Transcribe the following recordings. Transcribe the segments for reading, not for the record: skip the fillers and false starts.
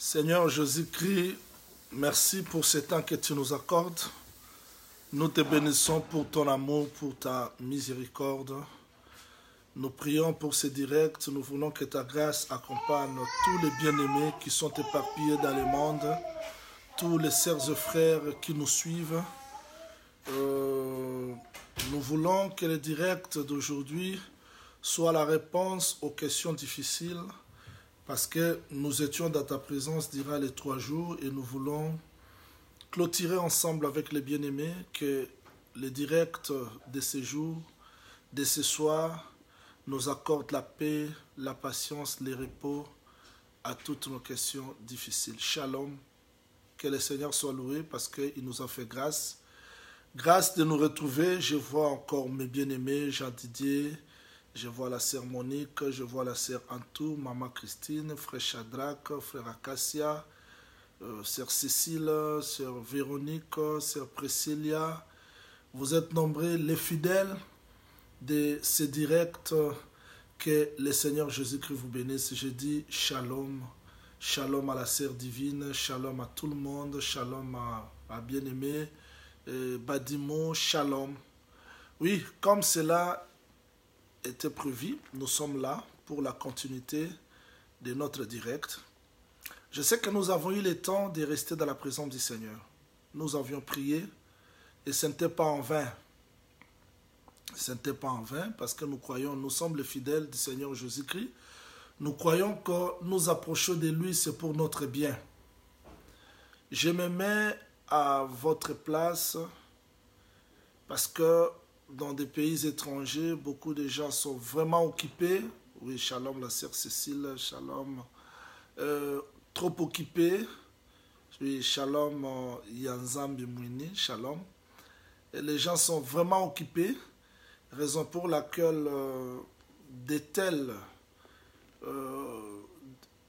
Seigneur Jésus-Christ, merci pour ce temps que tu nous accordes. Nous te bénissons pour ton amour, pour ta miséricorde. Nous prions pour ce direct. Nous voulons que ta grâce accompagne tous les bien-aimés qui sont éparpillés dans le monde, tous les sœurs et frères qui nous suivent. Nous voulons que le direct d'aujourd'hui soit la réponse aux questions difficiles, parce que nous étions dans ta présence durant les 3 jours et nous voulons clôturer ensemble avec les bien-aimés que le direct de ces jours, de ce soir, nous accorde la paix, la patience, le repos à toutes nos questions difficiles. Shalom, que le Seigneur soit loué parce qu'il nous a fait grâce. Grâce de nous retrouver. Je vois encore mes bien-aimés, Jean Didier, je vois la sœur Monique, je vois la sœur Antou, maman Christine, frère Shadrach, frère Acacia, sœur Cécile, sœur Véronique, sœur Priscilla. Vous êtes nombreux, les fidèles de ce direct. Que le Seigneur Jésus-Christ vous bénisse. Je dis shalom. Shalom à la sœur divine, shalom à tout le monde, shalom à bien-aimé, Badimo, shalom. Oui, comme cela était prévu, nous sommes là pour la continuité de notre direct. Je sais que nous avons eu le temps de rester dans la présence du Seigneur. Nous avions prié et ce n'était pas en vain. Ce n'était pas en vain parce que nous croyons, nous sommes les fidèles du Seigneur Jésus-Christ. Nous croyons que nous approchons de lui, c'est pour notre bien. Je me mets à votre place parce que dans des pays étrangers, beaucoup de gens sont vraiment occupés. Oui, shalom la sœur Cécile, shalom. Trop occupés. Oui, shalom Yanzambi Mouini, shalom. Et les gens sont vraiment occupés. Raison pour laquelle de telles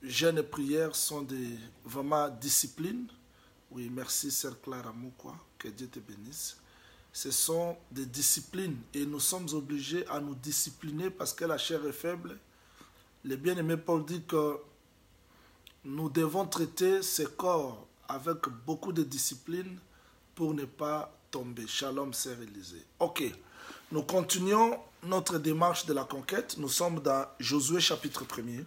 jeûnes et prières sont vraiment disciplines. Oui, merci Sœur Clara Moukwa, que Dieu te bénisse. Ce sont des disciplines et nous sommes obligés à nous discipliner parce que la chair est faible. Le bien-aimé Paul dit que nous devons traiter ce corps avec beaucoup de discipline pour ne pas tomber. Shalom, Sœur Élisée. Ok. Nous continuons notre démarche de la conquête. Nous sommes dans Josué chapitre 1er.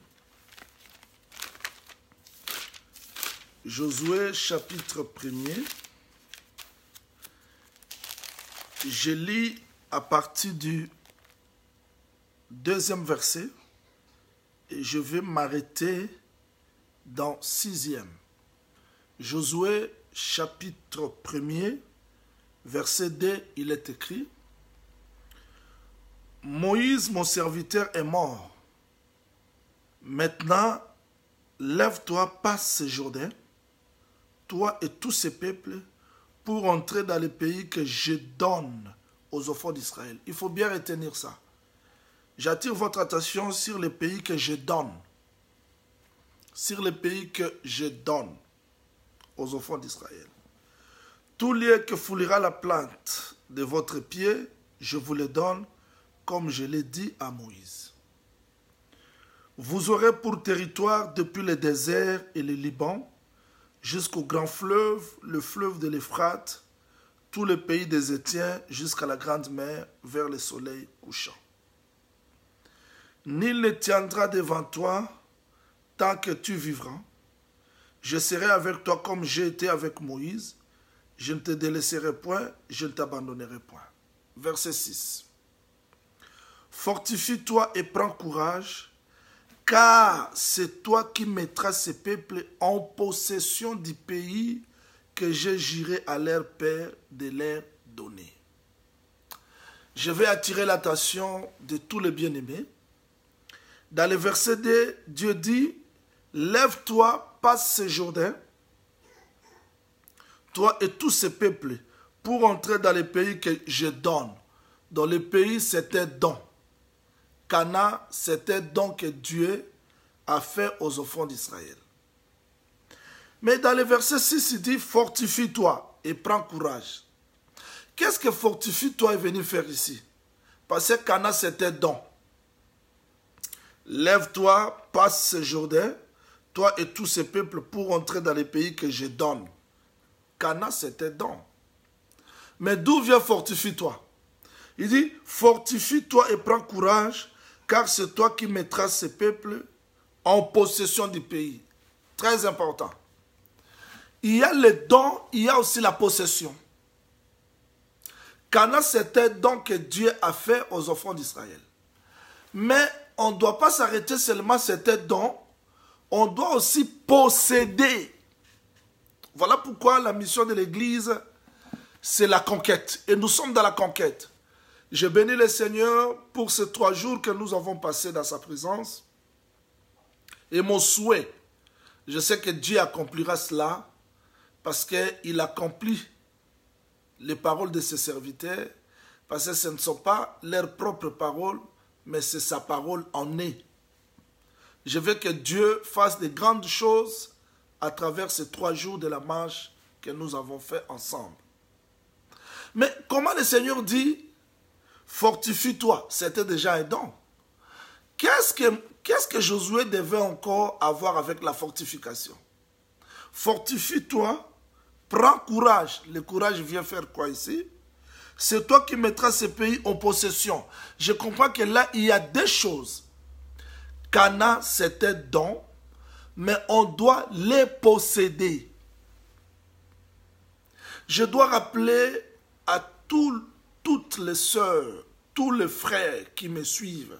Josué chapitre 1er. Je lis à partir du 2e verset et je vais m'arrêter dans 6e. Josué chapitre 1er, verset 2, il est écrit: Moïse, mon serviteur, est mort. Maintenant, lève-toi, passe ce Jourdain, toi et tous ces peuples, pour entrer dans le pays que je donne aux enfants d'Israël. Il faut bien retenir ça. J'attire votre attention sur le pays que je donne. Sur le pays que je donne aux enfants d'Israël. Tout lieu que foulera la plante de votre pied, je vous le donne, comme je l'ai dit à Moïse. Vous aurez pour territoire depuis le désert et le Liban, jusqu'au grand fleuve, le fleuve de l'Euphrate, tout le pays des Étiens, jusqu'à la grande mer, vers le soleil couchant. Nul ne tiendra devant toi tant que tu vivras. Je serai avec toi comme j'ai été avec Moïse. Je ne te délaisserai point, je ne t'abandonnerai point. Verset 6. Fortifie-toi et prends courage, car c'est toi qui mettras ces peuples en possession du pays que je jurai à leur père de leur donner. Je vais attirer l'attention de tous les bien-aimés. Dans le verset 2, Dieu dit: lève-toi, passe ce Jourdain, toi et tous ces peuples, pour entrer dans le pays que je donne. Dans le pays, c'était don. Cana, c'était don que Dieu a fait aux enfants d'Israël. Mais dans le verset 6, il dit: fortifie-toi et prends courage. Qu'est-ce que fortifie-toi est venu faire ici? Parce que Cana, c'était don. Lève-toi, passe ce Jourdain, toi et tous ces peuples, pour entrer dans les pays que je donne. Cana, c'était don. Mais d'où vient fortifie-toi? Il dit, fortifie-toi et prends courage, car c'est toi qui mettras ces peuples en possession du pays. Très important. Il y a le don, il y a aussi la possession. Cana, c'était le don que Dieu a fait aux enfants d'Israël. Mais on ne doit pas s'arrêter seulement à cet don, on doit aussi posséder. Voilà pourquoi la mission de l'Église, c'est la conquête. Et nous sommes dans la conquête. Je bénis le Seigneur pour ces 3 jours que nous avons passés dans sa présence. Et mon souhait, je sais que Dieu accomplira cela parce qu'il accomplit les paroles de ses serviteurs, parce que ce ne sont pas leurs propres paroles, mais c'est sa parole en est. Je veux que Dieu fasse de grandes choses à travers ces 3 jours de la marche que nous avons fait ensemble. Mais comment le Seigneur dit, fortifie-toi, c'était déjà un don. Qu'est-ce que Josué devait encore avoir avec la fortification? Fortifie-toi, prends courage. Le courage vient faire quoi ici? C'est toi qui mettras ces pays en possession. Je comprends que là, il y a 2 choses. Cana, c'était don, mais on doit les posséder. Je dois rappeler à toutes les sœurs, tous les frères qui me suivent,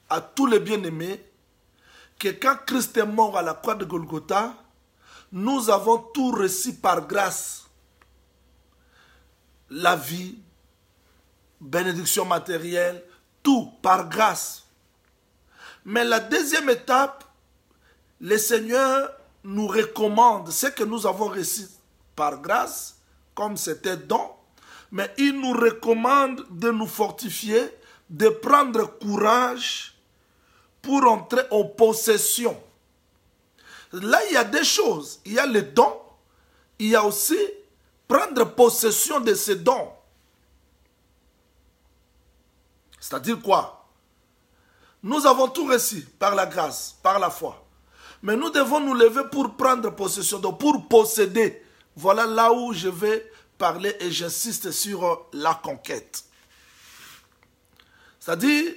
à tous les bien-aimés, que quand Christ est mort à la croix de Golgotha, nous avons tout reçu par grâce. La vie, bénédiction matérielle, tout par grâce. Mais la deuxième étape, le Seigneur nous recommande ce que nous avons reçu par grâce, comme c'était don, mais il nous recommande de nous fortifier, de prendre courage pour entrer en possession. Là, il y a 2 choses. Il y a les dons, il y a aussi prendre possession de ces dons. C'est-à-dire quoi? Nous avons tout reçu par la grâce, par la foi. Mais nous devons nous lever pour prendre possession, donc pour posséder. Voilà là où je vais parler et j'insiste sur la conquête. C'est-à-dire,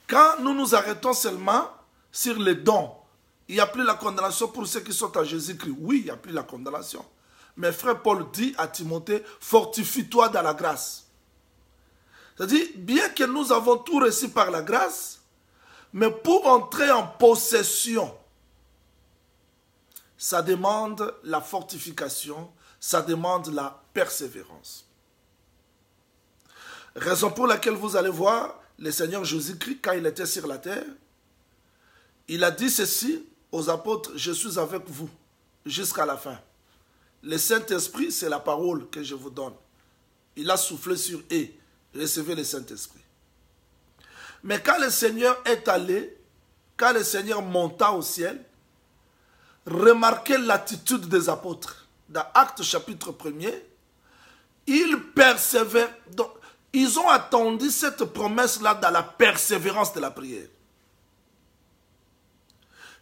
quand nous nous arrêtons seulement sur les dons, il n'y a plus la condamnation pour ceux qui sont à Jésus-Christ. Oui, il n'y a plus la condamnation. Mais frère Paul dit à Timothée, fortifie-toi dans la grâce. C'est-à-dire, bien que nous avons tout reçu par la grâce, mais pour entrer en possession, ça demande la fortification, ça demande la persévérance. Raison pour laquelle vous allez voir le Seigneur Jésus-Christ, quand il était sur la terre, il a dit ceci aux apôtres, je suis avec vous jusqu'à la fin. Le Saint-Esprit, c'est la parole que je vous donne. Il a soufflé sur eux, recevez le Saint-Esprit. Mais quand le Seigneur est allé, quand le Seigneur monta au ciel, remarquez l'attitude des apôtres. Dans Actes chapitre 1er, ils persévèrent. Donc, ils ont attendu cette promesse-là dans la persévérance de la prière.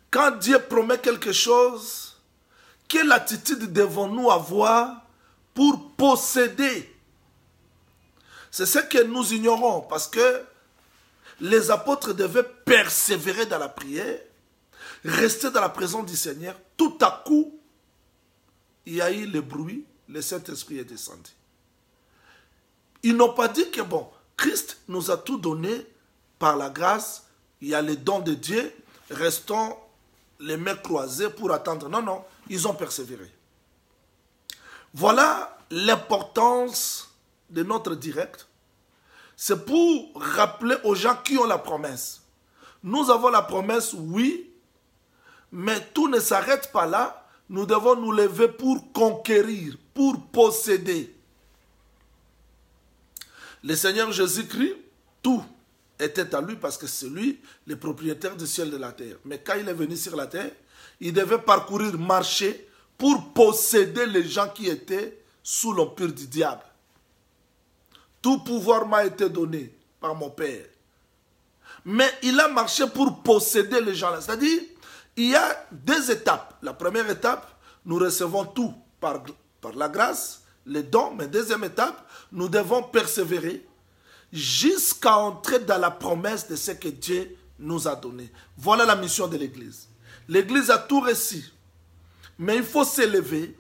Quand Dieu promet quelque chose, quelle attitude devons-nous avoir pour posséder? C'est ce que nous ignorons parce que les apôtres devaient persévérer dans la prière, rester dans la présence du Seigneur. Tout à coup, il y a eu le bruit, le Saint-Esprit est descendu. Ils n'ont pas dit que bon, Christ nous a tout donné par la grâce, il y a les dons de Dieu, restons les mains croisées pour attendre. Non, non, ils ont persévéré. Voilà l'importance de notre direct. C'est pour rappeler aux gens qui ont la promesse. Nous avons la promesse, oui, mais tout ne s'arrête pas là. Nous devons nous lever pour conquérir, pour posséder. Le Seigneur Jésus-Christ, tout était à lui parce que c'est lui le propriétaire du ciel et de la terre. Mais quand il est venu sur la terre, il devait parcourir, marcher pour posséder les gens qui étaient sous l'empire du diable. Tout pouvoir m'a été donné par mon Père. Mais il a marché pour posséder les gens-là. C'est-à-dire, il y a deux étapes. La première étape, nous recevons tout par la grâce, les dons. Mais deuxième étape, nous devons persévérer jusqu'à entrer dans la promesse de ce que Dieu nous a donné. Voilà la mission de l'Église. L'Église a tout réussi. Mais il faut s'élever,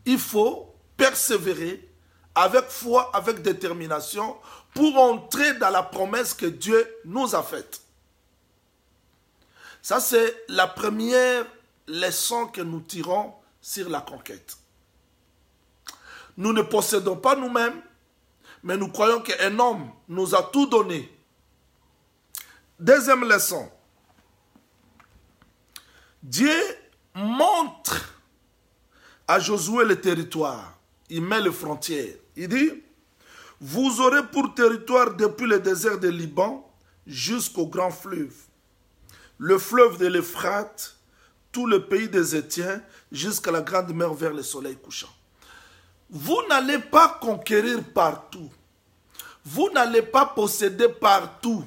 il faut persévérer avec foi, avec détermination pour entrer dans la promesse que Dieu nous a faite. Ça, c'est la première leçon que nous tirons sur la conquête. Nous ne possédons pas nous-mêmes, mais nous croyons qu'un homme nous a tout donné. Deuxième leçon. Dieu montre à Josué le territoire. Il met les frontières. Il dit, vous aurez pour territoire depuis le désert de Liban jusqu'au grand fleuve. Le fleuve de l'Euphrate, tout le pays des Étiens, jusqu'à la grande mer vers le soleil couchant. Vous n'allez pas conquérir partout. Vous n'allez pas posséder partout.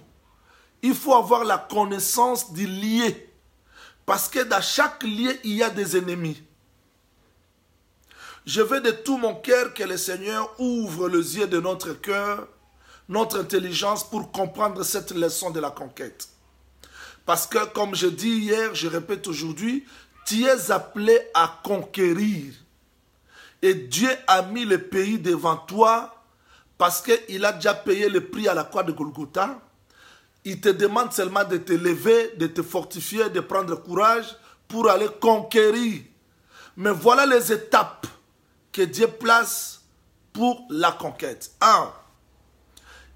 Il faut avoir la connaissance du lieu. Parce que dans chaque lieu, il y a des ennemis. Je veux de tout mon cœur que le Seigneur ouvre les yeux de notre cœur, notre intelligence pour comprendre cette leçon de la conquête. Parce que, comme je dis hier, je répète aujourd'hui, tu es appelé à conquérir. Et Dieu a mis le pays devant toi parce qu'il a déjà payé le prix à la croix de Golgotha. Il te demande seulement de te lever, de te fortifier, de prendre courage pour aller conquérir. Mais voilà les étapes que Dieu place pour la conquête. 1.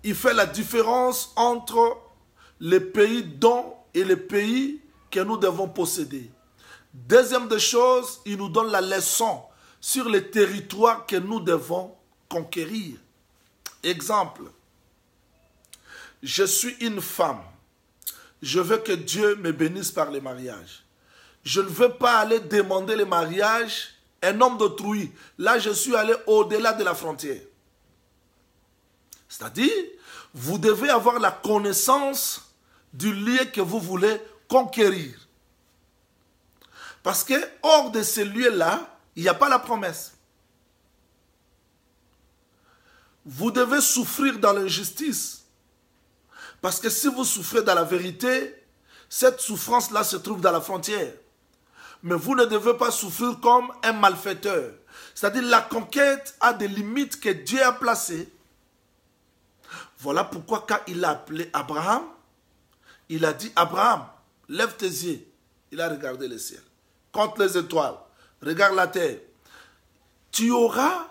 Il fait la différence entre les pays dont et les pays que nous devons posséder. Deuxième des choses, il nous donne la leçon sur les territoires que nous devons conquérir. Exemple, je suis une femme. Je veux que Dieu me bénisse par le mariage. Je ne veux pas aller demander le mariage à un homme d'autrui. Là, je suis allé au-delà de la frontière. C'est-à-dire, vous devez avoir la connaissance du lieu que vous voulez conquérir. Parce que hors de ce lieu-là, il n'y a pas la promesse. Vous devez souffrir dans l'injustice. Parce que si vous souffrez dans la vérité, cette souffrance-là se trouve dans la frontière. Mais vous ne devez pas souffrir comme un malfaiteur. C'est-à-dire la conquête a des limites que Dieu a placées. Voilà pourquoi quand il a appelé Abraham, il a dit, Abraham, lève tes yeux. Il a regardé le ciel. Compte les étoiles. Regarde la terre. Tu auras,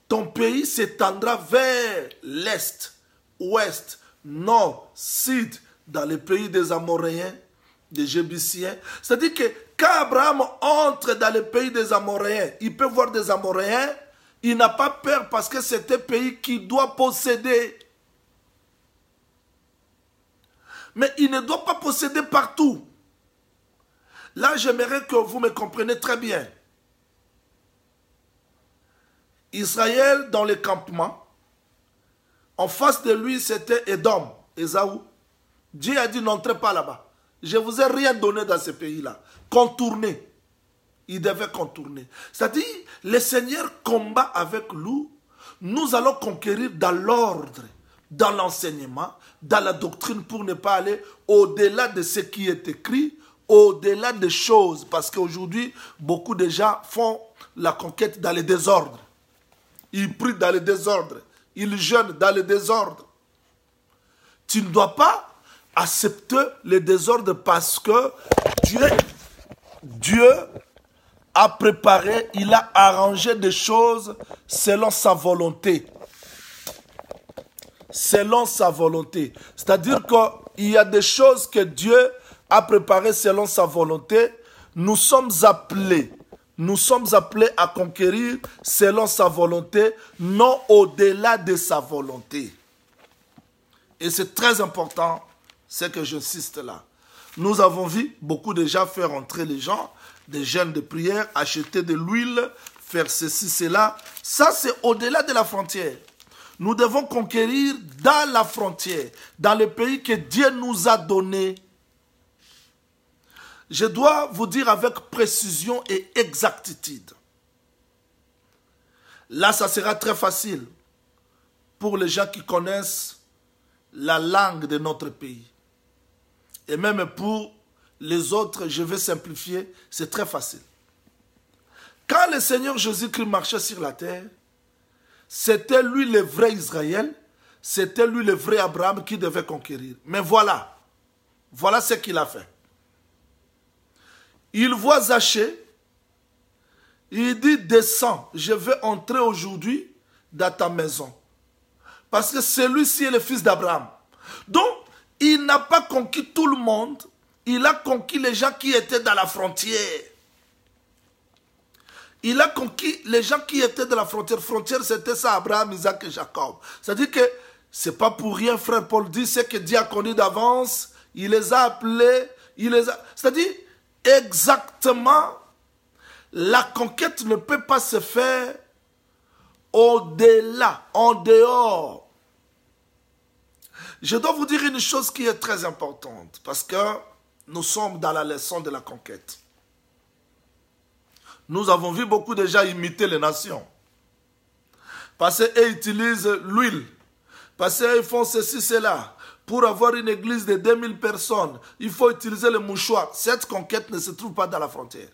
ton pays s'étendra vers l'est, ouest, nord, sud, dans les pays des Amoréens, des Jébusiens. C'est-à-dire que quand Abraham entre dans le pays des Amoréens, il peut voir des Amoréens, il n'a pas peur parce que c'est un pays qu'il doit posséder. Mais il ne doit pas posséder partout. Là, j'aimerais que vous me compreniez très bien. Israël, dans le campement, en face de lui, c'était Édom, Ésaü. Dieu a dit, n'entrez pas là-bas. Je ne vous ai rien donné dans ce pays-là. Contournez. Il devait contourner. C'est-à-dire, le Seigneur combat avec nous. Nous allons conquérir dans l'ordre, dans l'enseignement, dans la doctrine pour ne pas aller au-delà de ce qui est écrit, au-delà des choses. Parce qu'aujourd'hui, beaucoup de gens font la conquête dans le désordre. Ils prient dans le désordre. Ils jeûnent dans le désordre. Tu ne dois pas accepter le désordre parce que Dieu a préparé, il a arrangé des choses selon sa volonté. Selon sa volonté. C'est-à-dire qu'il y a des choses que Dieu a préparées selon sa volonté. Nous sommes appelés à conquérir selon sa volonté, non au-delà de sa volonté. Et c'est très important, c'est que j'insiste là. Nous avons vu beaucoup de gens faire entrer les gens, des jeûnes de prière, acheter de l'huile, faire ceci, cela. Ça, c'est au-delà de la frontière. Nous devons conquérir dans la frontière, dans le pays que Dieu nous a donné. je dois vous dire avec précision et exactitude. Là, ça sera très facile pour les gens qui connaissent la langue de notre pays. Et même pour les autres, je vais simplifier, c'est très facile. Quand le Seigneur Jésus-Christ marchait sur la terre, c'était lui le vrai Israël, c'était lui le vrai Abraham qui devait conquérir. Mais voilà ce qu'il a fait. Il voit Zachée, il dit, descends, je vais entrer aujourd'hui dans ta maison. Parce que celui-ci est le fils d'Abraham. Donc, il n'a pas conquis tout le monde, il a conquis les gens qui étaient dans la frontière. Il a conquis les gens qui étaient dans la frontière. Frontière, c'était ça, Abraham, Isaac et Jacob. C'est-à-dire que ce n'est pas pour rien, frère Paul dit, c'est que Dieu a connu d'avance, il les a appelés, c'est-à-dire, exactement, la conquête ne peut pas se faire au-delà, en dehors. Je dois vous dire une chose qui est très importante, parce que nous sommes dans la leçon de la conquête. Nous avons vu beaucoup de gens imiter les nations. Parce qu'ils utilisent l'huile. Parce qu'ils font ceci, cela. Pour avoir une église de 2000 personnes, il faut utiliser le mouchoir. Cette conquête ne se trouve pas dans la frontière.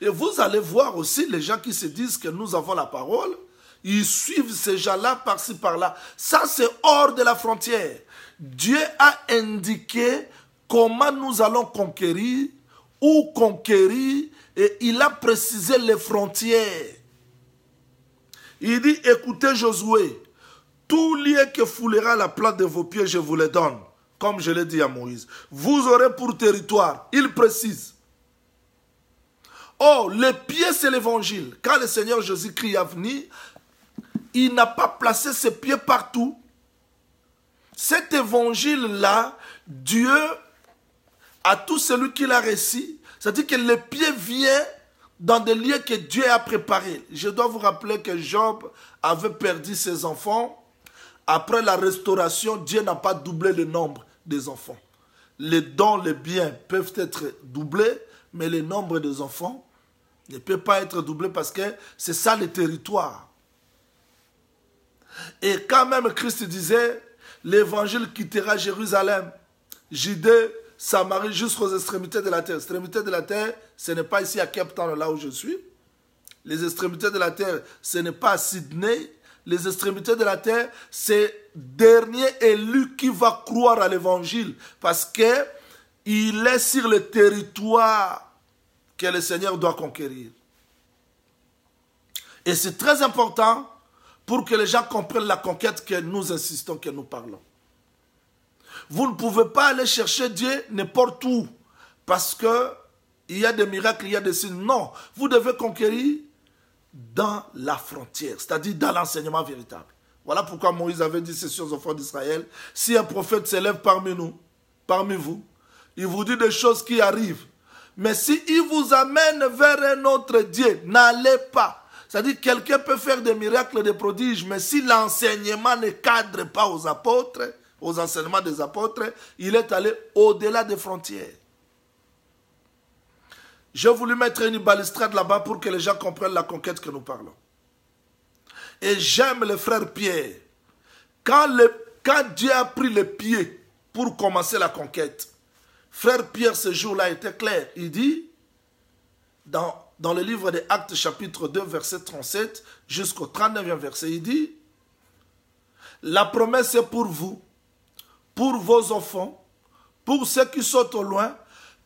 Et vous allez voir aussi les gens qui se disent que nous avons la parole. Ils suivent ces gens-là par-ci, par-là. Ça, c'est hors de la frontière. Dieu a indiqué comment nous allons conquérir, où conquérir, et il a précisé les frontières. Il dit, écoutez Josué, tout lieu que foulera la plante de vos pieds, je vous le donne, comme je l'ai dit à Moïse. Vous aurez pour territoire, il précise. Oh, le pied c'est l'évangile. Quand le Seigneur Jésus-Christ est venu, il n'a pas placé ses pieds partout. Cet évangile-là, Dieu, à tout celui qui l'a reçu, c'est-à-dire que le pied vient dans des lieux que Dieu a préparés. Je dois vous rappeler que Job avait perdu ses enfants. Après la restauration, Dieu n'a pas doublé le nombre des enfants. Les dons, les biens peuvent être doublés, mais le nombre des enfants ne peut pas être doublé parce que c'est ça le territoire. Et quand même Christ disait, l'évangile quittera Jérusalem, Judée, Samarie jusqu'aux extrémités de la terre. Extrémités de la terre, ce n'est pas ici à Cape Town, là où je suis. Les extrémités de la terre, ce n'est pas à Sydney. Les extrémités de la terre, c'est dernier élu qui va croire à l'évangile parce qu'il est sur le territoire que le Seigneur doit conquérir. Et c'est très important pour que les gens comprennent la conquête que nous insistons, que nous parlons. Vous ne pouvez pas aller chercher Dieu n'importe où parce qu'il y a des miracles, il y a des signes. Non, vous devez conquérir dans la frontière, c'est-à-dire dans l'enseignement véritable. Voilà pourquoi Moïse avait dit ceci aux enfants d'Israël. Si un prophète s'élève parmi nous, parmi vous, il vous dit des choses qui arrivent. Mais s'il vous amène vers un autre Dieu, n'allez pas. C'est-à-dire quelqu'un peut faire des miracles, des prodiges, mais si l'enseignement ne cadre pas aux apôtres, aux enseignements des apôtres, il est allé au-delà des frontières. J'ai voulu mettre une balustrade là-bas pour que les gens comprennent la conquête que nous parlons. Et j'aime le frère Pierre. Quand Dieu a pris le pied pour commencer la conquête, frère Pierre ce jour-là était clair. Il dit, dans le livre des Actes chapitre 2, verset 37 jusqu'au 39e verset, il dit, la promesse est pour vous, pour vos enfants, pour ceux qui sont au loin,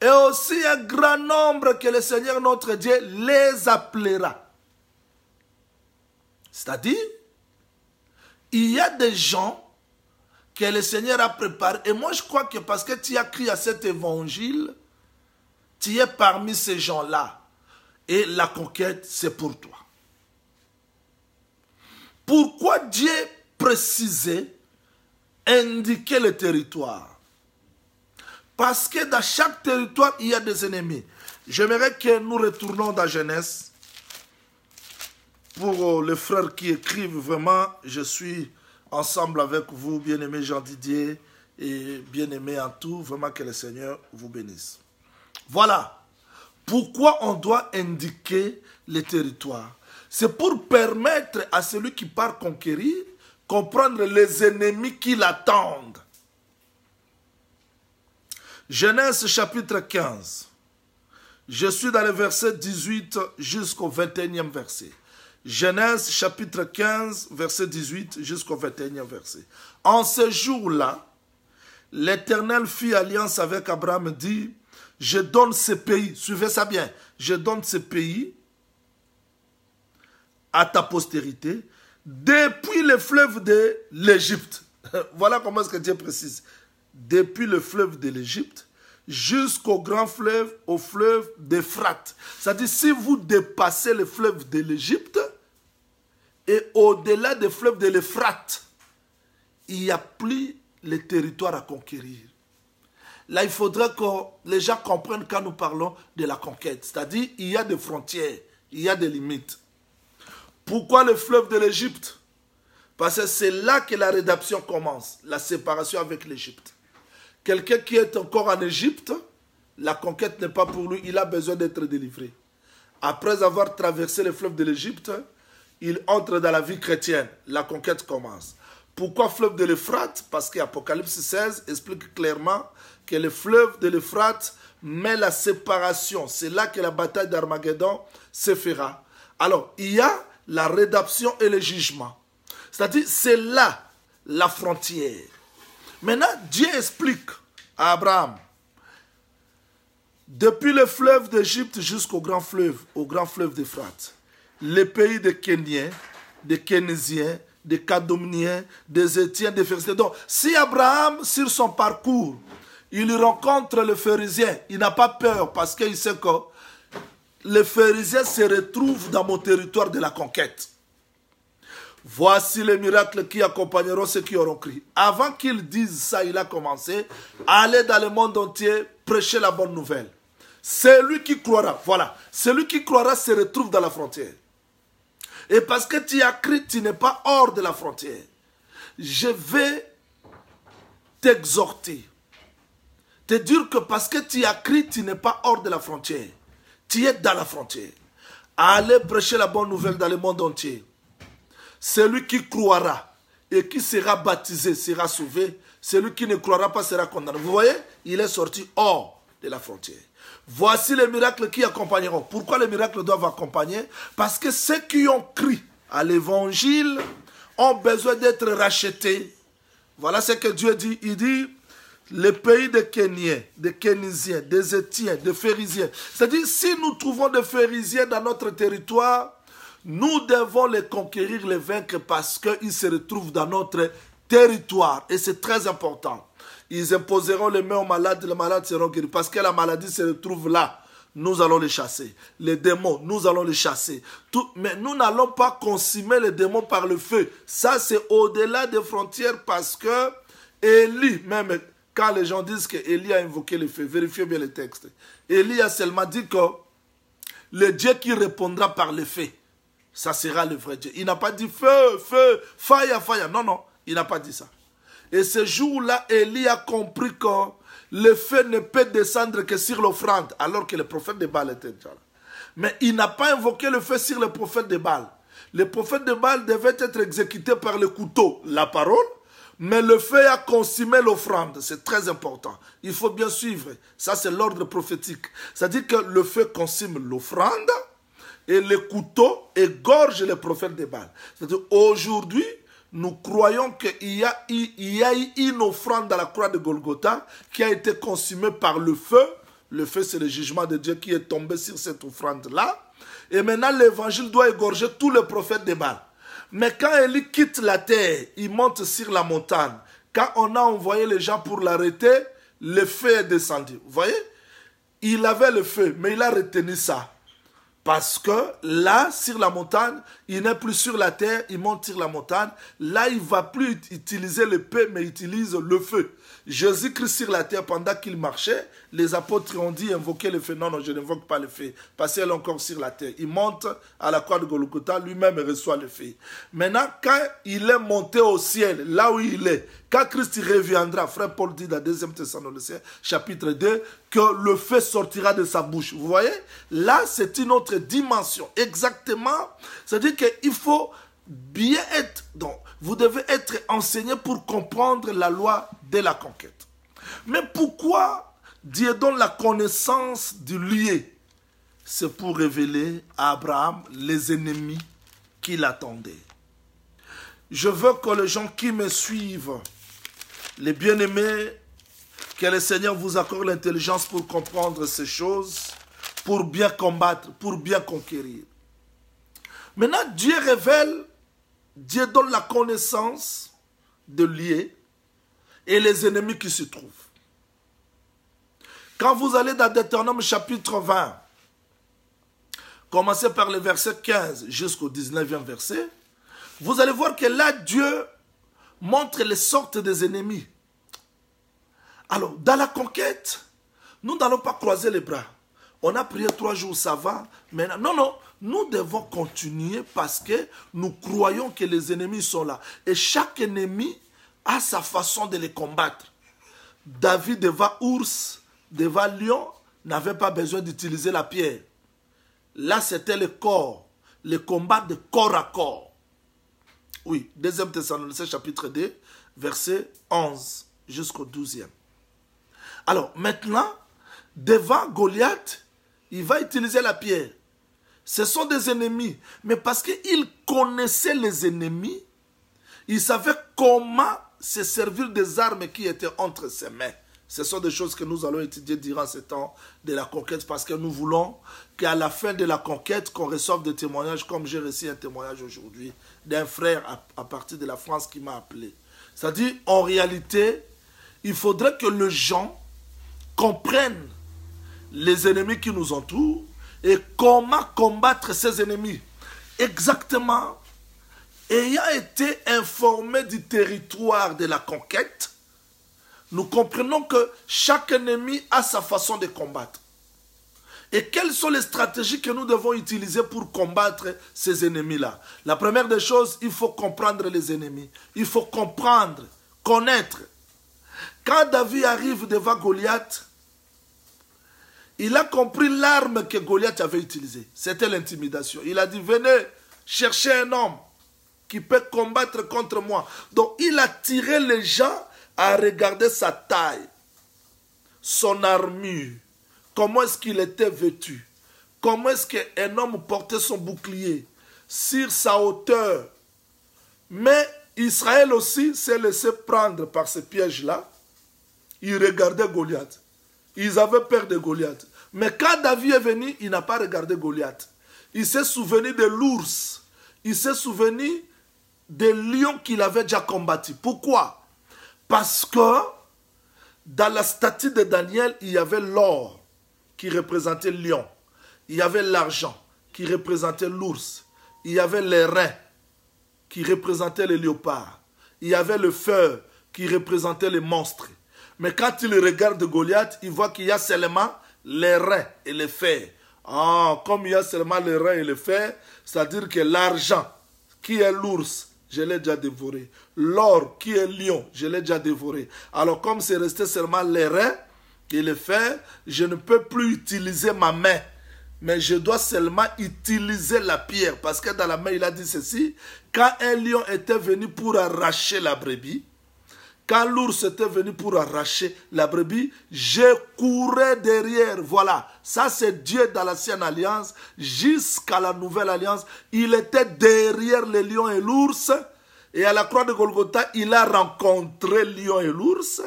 et aussi un grand nombre que le Seigneur notre Dieu les appellera. C'est-à-dire, il y a des gens que le Seigneur a préparés. Et moi, je crois que parce que tu as crié à cet évangile, tu es parmi ces gens-là. Et la conquête, c'est pour toi. Pourquoi Dieu précisait, indiquer le territoire? Parce que dans chaque territoire, il y a des ennemis. J'aimerais que nous retournions dans Genèse. Pour les frères qui écrivent, vraiment, je suis ensemble avec vous, bien-aimé Jean Didier, et bien-aimé en tout, vraiment que le Seigneur vous bénisse. Voilà. Pourquoi on doit indiquer les territoires? C'est pour permettre à celui qui part conquérir, comprendre les ennemis qui l'attendent. Genèse chapitre 15. Je suis dans le verset 18 jusqu'au 21e verset. Genèse chapitre 15, verset 18 jusqu'au 21e verset. En ce jour-là, l'Éternel fit alliance avec Abraham et dit, je donne ce pays, suivez ça bien, je donne ce pays à ta postérité depuis le fleuve de l'Égypte. Voilà comment est-ce que Dieu précise. Depuis le fleuve de l'Égypte jusqu'au grand fleuve, au fleuve d'Euphrate. C'est-à-dire, si vous dépassez le fleuve de l'Égypte et au-delà du fleuve de l'Euphrate, il n'y a plus le territoire à conquérir. Là, il faudrait que les gens comprennent quand nous parlons de la conquête. C'est-à-dire, il y a des frontières, il y a des limites. Pourquoi le fleuve de l'Égypte? Parce que c'est là que la rédemption commence, la séparation avec l'Égypte. Quelqu'un qui est encore en Égypte, la conquête n'est pas pour lui, il a besoin d'être délivré. Après avoir traversé le fleuve de l'Égypte, il entre dans la vie chrétienne, la conquête commence. Pourquoi fleuve de l'Euphrate? Parce qu'Apocalypse 16 explique clairement que le fleuve de l'Euphrate met la séparation. C'est là que la bataille d'Armageddon se fera. Alors, il y a la rédemption et le jugement. C'est-à-dire, c'est là la frontière. Maintenant, Dieu explique à Abraham, depuis le fleuve d'Égypte jusqu'au grand fleuve d'Euphrate, les pays des Kéniens, des Kénésiens, des Kadomniens, des Étiens, des Phérésiens. Donc, si Abraham, sur son parcours, il rencontre le Phérisien, il n'a pas peur parce qu'il sait que les Phérésiens se retrouvent dans mon territoire de la conquête. Voici les miracles qui accompagneront ceux qui auront cru. Avant qu'il dise ça, il a commencé à aller dans le monde entier, prêcher la bonne nouvelle. Celui qui croira, voilà, celui qui croira se retrouve dans la frontière. Et parce que tu as cru, tu n'es pas hors de la frontière. Je vais t'exhorter, te dire que parce que tu as cru, tu n'es pas hors de la frontière. Tu es dans la frontière. Allez prêcher la bonne nouvelle dans le monde entier. Celui qui croira et qui sera baptisé sera sauvé. Celui qui ne croira pas sera condamné. Vous voyez, il est sorti hors de la frontière. Voici les miracles qui accompagneront. Pourquoi les miracles doivent accompagner? Parce que ceux qui ont cru à l'évangile ont besoin d'être rachetés. Voilà ce que Dieu dit. Il dit, les pays des Kéniens, des Kénésiens, des Étiens, des Phérésiens. C'est-à-dire, si nous trouvons des Phérésiens dans notre territoire, nous devons les conquérir, les vaincre parce qu'ils se retrouvent dans notre territoire. Et c'est très important. Ils imposeront les mains aux malades seront guéris. Parce que la maladie se retrouve là. Nous allons les chasser. Les démons, nous allons les chasser. Mais nous n'allons pas consumer les démons par le feu. Ça, c'est au-delà des frontières parce que Élie, même quand les gens disent qu'Élie a invoqué le feu, vérifiez bien le texte. Élie a seulement dit que le Dieu qui répondra par le feu, ça sera le vrai Dieu. Il n'a pas dit feu, feu, fire, fire. Non, non, il n'a pas dit ça. Et ce jour-là, Élie a compris que le feu ne peut descendre que sur l'offrande, alors que le prophète de Baal était déjà là. Mais il n'a pas invoqué le feu sur le prophète de Baal. Le prophète de Baal devait être exécuté par le couteau, la parole, mais le feu a consumé l'offrande. C'est très important. Il faut bien suivre. Ça, c'est l'ordre prophétique. C'est-à-dire que le feu consume l'offrande et le couteau égorge le prophète de Baal. C'est-à-dire aujourd'hui, nous croyons qu'il y a eu une offrande à la croix de Golgotha qui a été consumée par le feu. Le feu, c'est le jugement de Dieu qui est tombé sur cette offrande-là. Et maintenant, l'évangile doit égorger tous les prophètes de Baal. Mais quand Élie quitte la terre, il monte sur la montagne. Quand on a envoyé les gens pour l'arrêter, le feu est descendu. Vous voyez? Il avait le feu, mais il a retenu ça. Parce que là, sur la montagne, il n'est plus sur la terre, il monte sur la montagne. Là, il ne va plus utiliser l'épée, mais il utilise le feu. Jésus-Christ sur la terre, pendant qu'il marchait, les apôtres ont dit invoquer le feu. Non, non, je n'invoque pas le feu, parce qu'il est encore sur la terre. Il monte à la croix de Golgotha, lui-même reçoit le feu. Maintenant, quand il est monté au ciel, là où il est, quand Christ reviendra, frère Paul dit dans 2 Thessaloniciens, chapitre 2, que le feu sortira de sa bouche. Vous voyez? Là, c'est une autre dimension. Exactement. C'est-à-dire qu'il faut bien être... Donc, vous devez être enseigné pour comprendre la loi de la conquête. Mais pourquoi Dieu donne la connaissance du lieu? C'est pour révéler à Abraham les ennemis qui l'attendaient. Je veux que les gens qui me suivent, les bien-aimés, que le Seigneur vous accorde l'intelligence pour comprendre ces choses, pour bien combattre, pour bien conquérir. Maintenant, Dieu révèle, Dieu donne la connaissance de lier et les ennemis qui se trouvent. Quand vous allez dans Deutéronome chapitre 20, commencez par le verset 15 jusqu'au 19e verset, vous allez voir que là, Dieu montre les sortes des ennemis. Alors, dans la conquête, nous n'allons pas croiser les bras. On a prié 3 jours, ça va. Maintenant, non, nous devons continuer parce que nous croyons que les ennemis sont là. Et chaque ennemi a sa façon de les combattre. David devant ours, devant lion, n'avait pas besoin d'utiliser la pierre. Là, c'était le corps, le combat de corps à corps. Oui, 2 Thessaloniciens chapitre 2, verset 11 jusqu'au 12e. Alors, maintenant, devant Goliath, il va utiliser la pierre. Ce sont des ennemis. Mais parce qu'il connaissait les ennemis, il savait comment se servir des armes qui étaient entre ses mains. Ce sont des choses que nous allons étudier durant ce temps de la conquête parce que nous voulons qu'à la fin de la conquête, qu'on reçoive des témoignages comme j'ai reçu un témoignage aujourd'hui d'un frère à partir de la France qui m'a appelé. C'est-à-dire, en réalité, il faudrait que les gens comprennent les ennemis qui nous entourent et comment combattre ces ennemis. Exactement, ayant été informés du territoire de la conquête, nous comprenons que chaque ennemi a sa façon de combattre. Et quelles sont les stratégies que nous devons utiliser pour combattre ces ennemis-là? La première des choses, il faut comprendre les ennemis. Il faut comprendre, connaître. Quand David arrive devant Goliath, il a compris l'arme que Goliath avait utilisée. C'était l'intimidation. Il a dit, venez chercher un homme qui peut combattre contre moi. Donc il a tiré les gens à regarder sa taille, son armure, comment est-ce qu'il était vêtu, comment est-ce qu'un homme portait son bouclier, sur sa hauteur. Mais Israël aussi s'est laissé prendre par ce piège-là. Il regardait Goliath. Ils avaient peur de Goliath. Mais quand David est venu, il n'a pas regardé Goliath. Il s'est souvenu de l'ours. Il s'est souvenu des lions qu'il avait déjà combattus. Pourquoi? Parce que dans la statue de Daniel, il y avait l'or qui représentait le lion. Il y avait l'argent qui représentait l'ours. Il y avait les reins qui représentaient les léopards. Il y avait le feu qui représentait les monstres. Mais quand il regarde Goliath, il voit qu'il y a seulement les reins et les fers. Ah, comme il y a seulement les reins et les fers, c'est-à-dire que l'argent, qui est l'ours, je l'ai déjà dévoré. L'or, qui est lion, je l'ai déjà dévoré. Alors, comme c'est resté seulement les reins et les fers, je ne peux plus utiliser ma main. Mais je dois seulement utiliser la pierre. Parce que dans la main, il a dit ceci. Quand un lion était venu pour arracher la brebis, quand l'ours était venu pour arracher la brebis, je courais derrière. Voilà, ça c'est Dieu dans l'ancienne alliance. Jusqu'à la nouvelle alliance, il était derrière les lions et l'ours. Et à la croix de Golgotha, il a rencontré le lion et l'ours.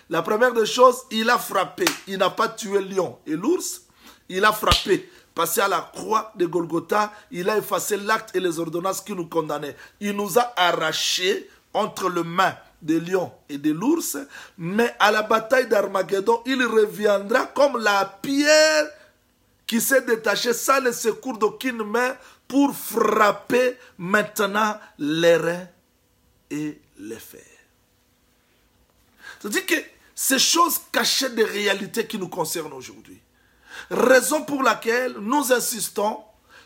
La première des choses, il a frappé. Il n'a pas tué le lion et l'ours. Il a frappé. Passé à la croix de Golgotha, il a effacé l'acte et les ordonnances qui nous condamnaient. Il nous a arrachés entre les mains des lions et de l'ours, mais à la bataille d'Armageddon, il reviendra comme la pierre qui s'est détachée sans le secours d'aucune main pour frapper maintenant les reins et les fers. C'est-à-dire que ces choses cachées des réalités qui nous concernent aujourd'hui. Raison pour laquelle nous insistons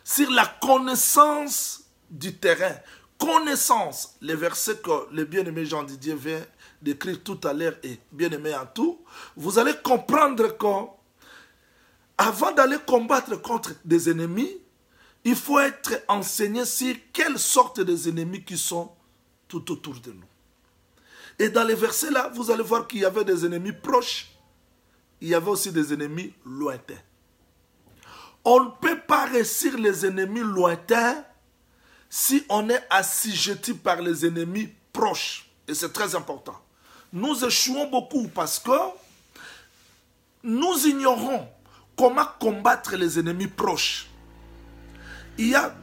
sur la connaissance du terrain. Connaissance, les versets que le bien-aimé Jean Didier vient d'écrire tout à l'heure et bien-aimé en tout, vous allez comprendre que avant d'aller combattre contre des ennemis, il faut être enseigné sur quelle sorte des ennemis qui sont tout autour de nous. Et dans les versets là, vous allez voir qu'il y avait des ennemis proches, il y avait aussi des ennemis lointains. On ne peut pas réussir les ennemis lointains si on est assujetti par les ennemis proches. Et c'est très important. Nous échouons beaucoup parce que nous ignorons comment combattre les ennemis proches. Il y a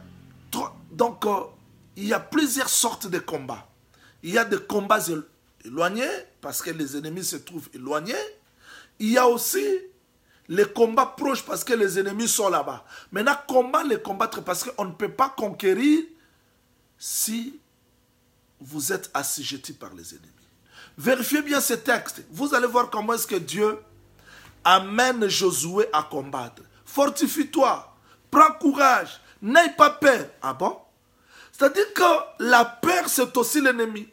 plusieurs sortes de combats. Il y a des combats éloignés parce que les ennemis se trouvent éloignés. Il y a aussi les combats proches parce que les ennemis sont là-bas. Maintenant, comment les combattre? Parce qu'on ne peut pas conquérir si vous êtes assujetti par les ennemis. Vérifiez bien ce texte. Vous allez voir comment est-ce que Dieu amène Josué à combattre. Fortifie-toi, prends courage, n'aie pas peur. Ah bon? C'est-à-dire que la peur, c'est aussi l'ennemi.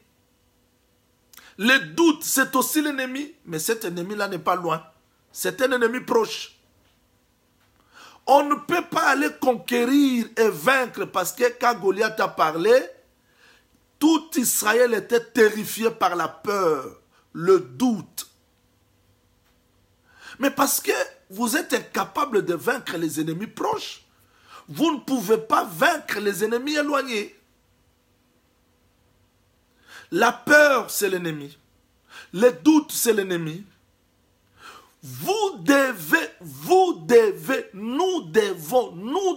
Le doute, c'est aussi l'ennemi. Mais cet ennemi-là n'est pas loin. C'est un ennemi proche. On ne peut pas aller conquérir et vaincre parce que quand Goliath a parlé, tout Israël était terrifié par la peur, le doute. Mais parce que vous êtes incapable de vaincre les ennemis proches, vous ne pouvez pas vaincre les ennemis éloignés. La peur, c'est l'ennemi. Le doute, c'est l'ennemi. Nous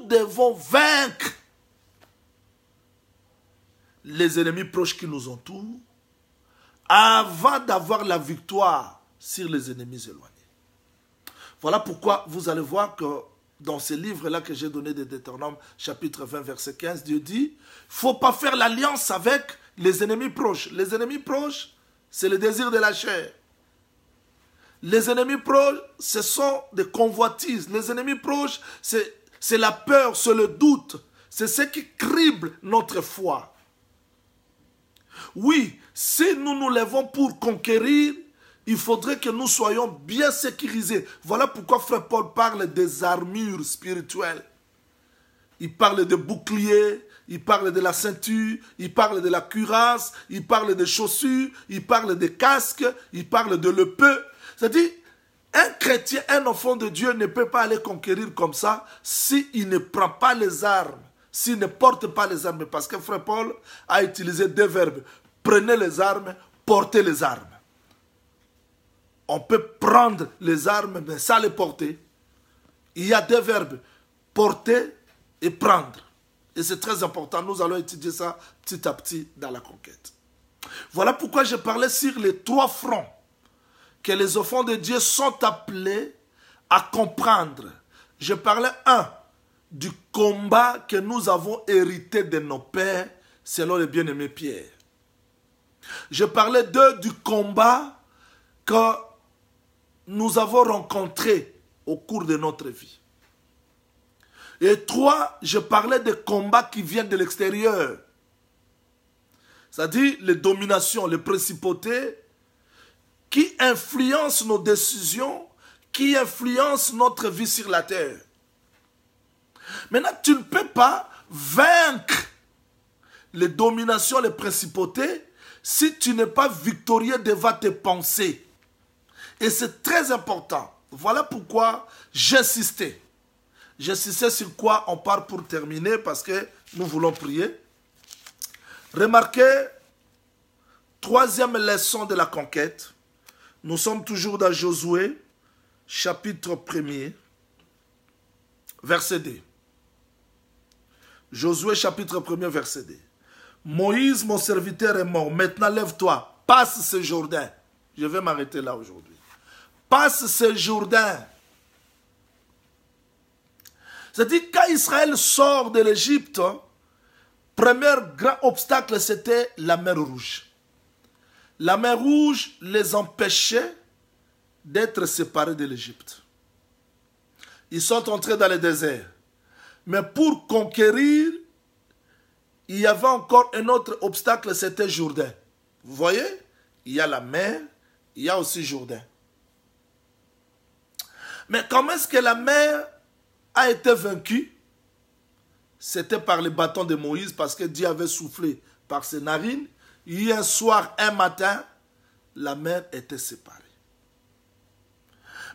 devons vaincre les ennemis proches qui nous entourent avant d'avoir la victoire sur les ennemis éloignés. Voilà pourquoi vous allez voir que dans ce livre-là que j'ai donné de Deutéronome, chapitre 20, verset 15, Dieu dit, il ne faut pas faire l'alliance avec les ennemis proches. Les ennemis proches, c'est le désir de la chair. Les ennemis proches, ce sont des convoitises. Les ennemis proches, c'est la peur, c'est le doute. C'est ce qui crible notre foi. Oui, si nous nous lèvons pour conquérir, il faudrait que nous soyons bien sécurisés. Voilà pourquoi Frère Paul parle des armures spirituelles. Il parle de boucliers, il parle de la ceinture, il parle de la cuirasse, il parle des chaussures, il parle des casques, il parle de l'épée. C'est-à-dire, un chrétien, un enfant de Dieu ne peut pas aller conquérir comme ça s'il ne prend pas les armes, s'il ne porte pas les armes. Parce que Frère Paul a utilisé deux verbes. Prenez les armes, portez les armes. On peut prendre les armes, mais sans les porter. Il y a deux verbes, porter et prendre. Et c'est très important. Nous allons étudier ça petit à petit dans la conquête. Voilà pourquoi je parlais sur les trois fronts que les enfants de Dieu sont appelés à comprendre. Je parlais, du combat que nous avons hérité de nos pères, selon le bien-aimé Pierre. Je parlais, du combat que nous avons rencontré au cours de notre vie. Et 3, je parlais des combats qui viennent de l'extérieur. C'est-à-dire les dominations, les principautés qui influencent nos décisions, qui influencent notre vie sur la terre. Maintenant, tu ne peux pas vaincre les dominations, les principautés, si tu n'es pas victorieux devant tes pensées. Et c'est très important. Voilà pourquoi j'insistais. J'insistais sur quoi on part pour terminer, parce que nous voulons prier. Remarquez, 3e leçon de la conquête. Nous sommes toujours dans Josué, chapitre 1er, verset 2. Josué, chapitre 1er, verset 2. Moïse, mon serviteur, est mort. Maintenant, lève-toi, passe ce Jourdain. Je vais m'arrêter là aujourd'hui. Passe ce Jourdain. C'est-à-dire, quand Israël sort de l'Égypte, premier grand obstacle, c'était la mer Rouge. La mer Rouge les empêchait d'être séparés de l'Égypte. Ils sont entrés dans le désert. Mais pour conquérir, il y avait encore un autre obstacle, c'était Jourdain. Vous voyez, il y a la mer, il y a aussi Jourdain. Mais comment est-ce que la mer a été vaincue? C'était par le bâton de Moïse, parce que Dieu avait soufflé par ses narines. Hier soir, un matin, la mer était séparée.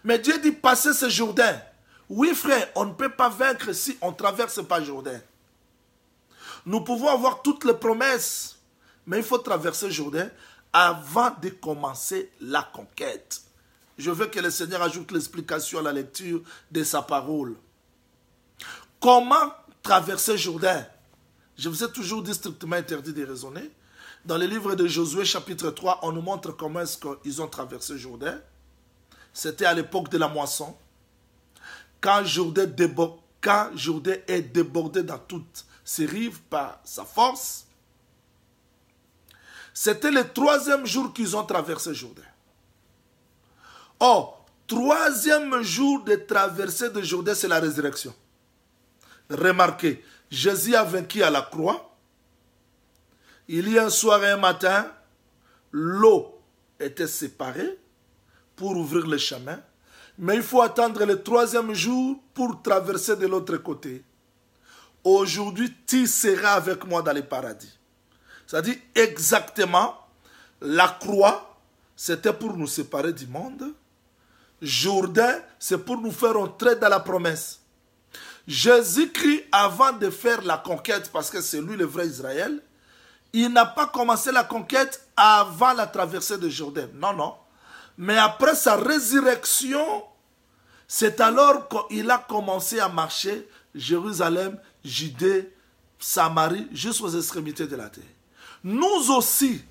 Mais Dieu dit, passez ce Jourdain. Oui, frère, on ne peut pas vaincre si on ne traverse pas Jourdain. Nous pouvons avoir toutes les promesses, mais il faut traverser Jourdain avant de commencer la conquête. Je veux que le Seigneur ajoute l'explication à la lecture de sa parole. Comment traverser Jourdain? Je vous ai toujours dit strictement interdit de raisonner. Dans le livre de Josué, chapitre 3, on nous montre comment est-ce qu'ils ont traversé Jourdain. C'était à l'époque de la moisson. Quand Jourdain est débordé dans toutes ses rives par sa force, c'était le 3e jour qu'ils ont traversé Jourdain. Or, 3e jour de traversée de Jourdain, c'est la résurrection. Remarquez, Jésus a vaincu à la croix. Il y a un soir et un matin, l'eau était séparée pour ouvrir le chemin. Mais il faut attendre le 3e jour pour traverser de l'autre côté. Aujourd'hui, tu seras avec moi dans le paradis. C'est-à-dire exactement, la croix, c'était pour nous séparer du monde. Jourdain, c'est pour nous faire entrer dans la promesse. Jésus-Christ, avant de faire la conquête, parce que c'est lui le vrai Israël, il n'a pas commencé la conquête avant la traversée de Jourdain. Non, non. Mais après sa résurrection, c'est alors qu'il a commencé à marcher Jérusalem, Judée, Samarie, jusqu'aux extrémités de la terre. Nous aussi,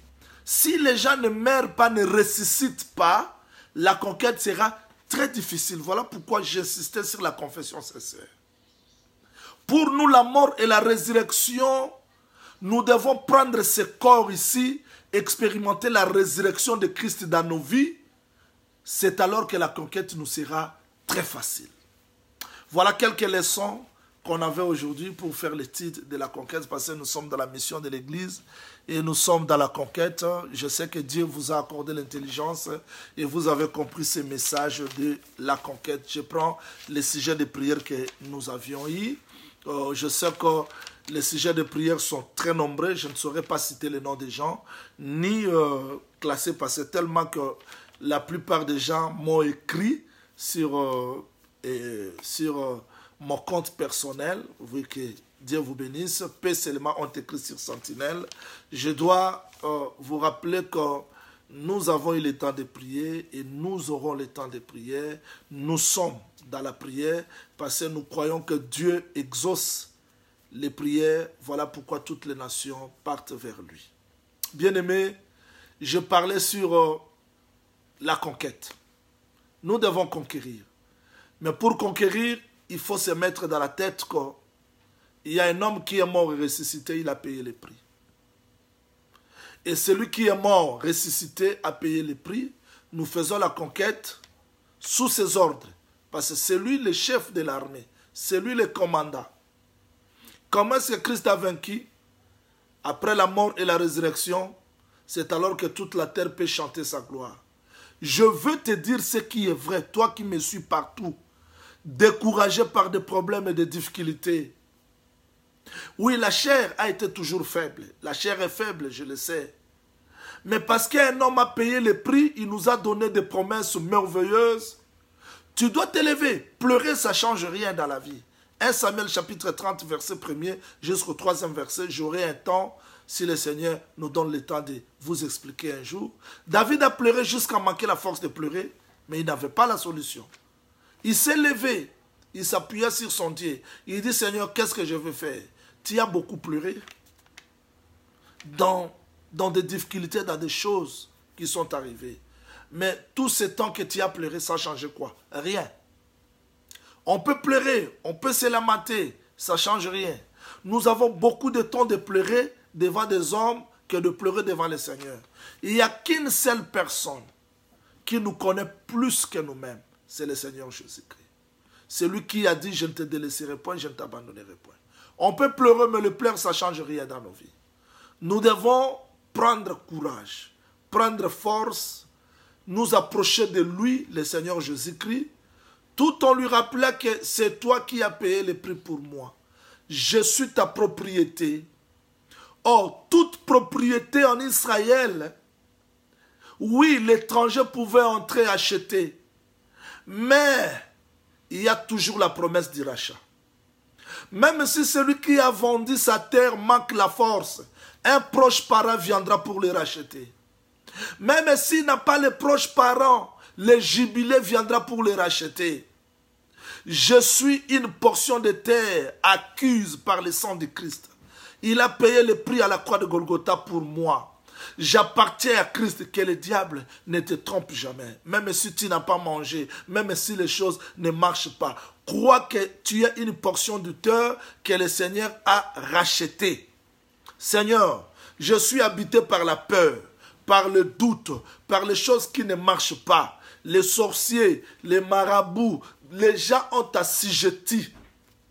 si les gens ne meurent pas, ne ressuscitent pas, la conquête sera très difficile. Voilà pourquoi j'insistais sur la confession sincère. Pour nous, la mort et la résurrection, nous devons prendre ce corps ici, expérimenter la résurrection de Christ dans nos vies. C'est alors que la conquête nous sera très facile. Voilà quelques leçons qu'on avait aujourd'hui pour faire le titre de la conquête, parce que nous sommes dans la mission de l'Église et nous sommes dans la conquête. Je sais que Dieu vous a accordé l'intelligence et vous avez compris ce message de la conquête. Je prends les sujets de prière que nous avions eu. Je sais que les sujets de prière sont très nombreux. Je ne saurais pas citer les noms des gens, ni classer, parce que tellement que la plupart des gens m'ont écrit sur mon compte personnel. Vous voyez que Dieu vous bénisse. Paix seulement ont écrit sur Sentinelle. Je dois vous rappeler que nous avons eu le temps de prier et nous aurons le temps de prier. Nous sommes dans la prière parce que nous croyons que Dieu exauce les prières. Voilà pourquoi toutes les nations partent vers lui. Bien-aimés, je parlais sur la conquête. Nous devons conquérir. Mais pour conquérir, il faut se mettre dans la tête qu'il y a un homme qui est mort et ressuscité, il a payé le prix. Et celui qui est mort, ressuscité, a payé le prix. Nous faisons la conquête sous ses ordres. Parce que c'est lui le chef de l'armée. C'est lui le commandant. Comment est-ce que Christ a vaincu? Après la mort et la résurrection, c'est alors que toute la terre peut chanter sa gloire. Je veux te dire ce qui est vrai, toi qui me suis partout, découragé par des problèmes et des difficultés. Oui, la chair a été toujours faible. La chair est faible, je le sais. Mais parce qu'un homme a payé le prix, il nous a donné des promesses merveilleuses. Tu dois t'élever. Pleurer, ça ne change rien dans la vie. 1 Samuel chapitre 30, verset 1er jusqu'au 3e verset. J'aurai un temps, si le Seigneur nous donne le temps de vous expliquer un jour. David a pleuré jusqu'à manquer la force de pleurer, mais il n'avait pas la solution. Il s'est levé, il s'appuya sur son Dieu. Il dit, Seigneur, qu'est-ce que je veux faire? Tu as beaucoup pleuré dans des difficultés, dans des choses qui sont arrivées. Mais tout ce temps que tu as pleuré, ça a changé quoi? Rien. On peut pleurer, on peut se lamenter, ça ne change rien. Nous avons beaucoup de temps de pleurer devant des hommes que de pleurer devant le Seigneur. Il n'y a qu'une seule personne qui nous connaît plus que nous-mêmes. C'est le Seigneur Jésus-Christ. C'est lui qui a dit, je ne te délaisserai point, je ne t'abandonnerai point. On peut pleurer, mais le pleur, ça ne change rien dans nos vies. Nous devons prendre courage, prendre force, nous approcher de lui, le Seigneur Jésus-Christ. tout en lui rappelant que c'est toi qui as payé le prix pour moi. Je suis ta propriété. Or, toute propriété en Israël, oui, l'étranger pouvait entrer acheter, mais il y a toujours la promesse du rachat. Même si celui qui a vendu sa terre manque la force, un proche parent viendra pour le racheter. Même s'il n'a pas les proches parents, le jubilé viendra pour le racheter. Je suis une portion de terre acquise par le sang de Christ. Il a payé le prix à la croix de Golgotha pour moi. J'appartiens à Christ, que le diable ne te trompe jamais. Même si tu n'as pas mangé, même si les choses ne marchent pas. Crois que tu as une portion de terre que le Seigneur a rachetée. Seigneur, je suis habité par la peur, par le doute, par les choses qui ne marchent pas. Les sorciers, les marabouts, les gens ont assujetti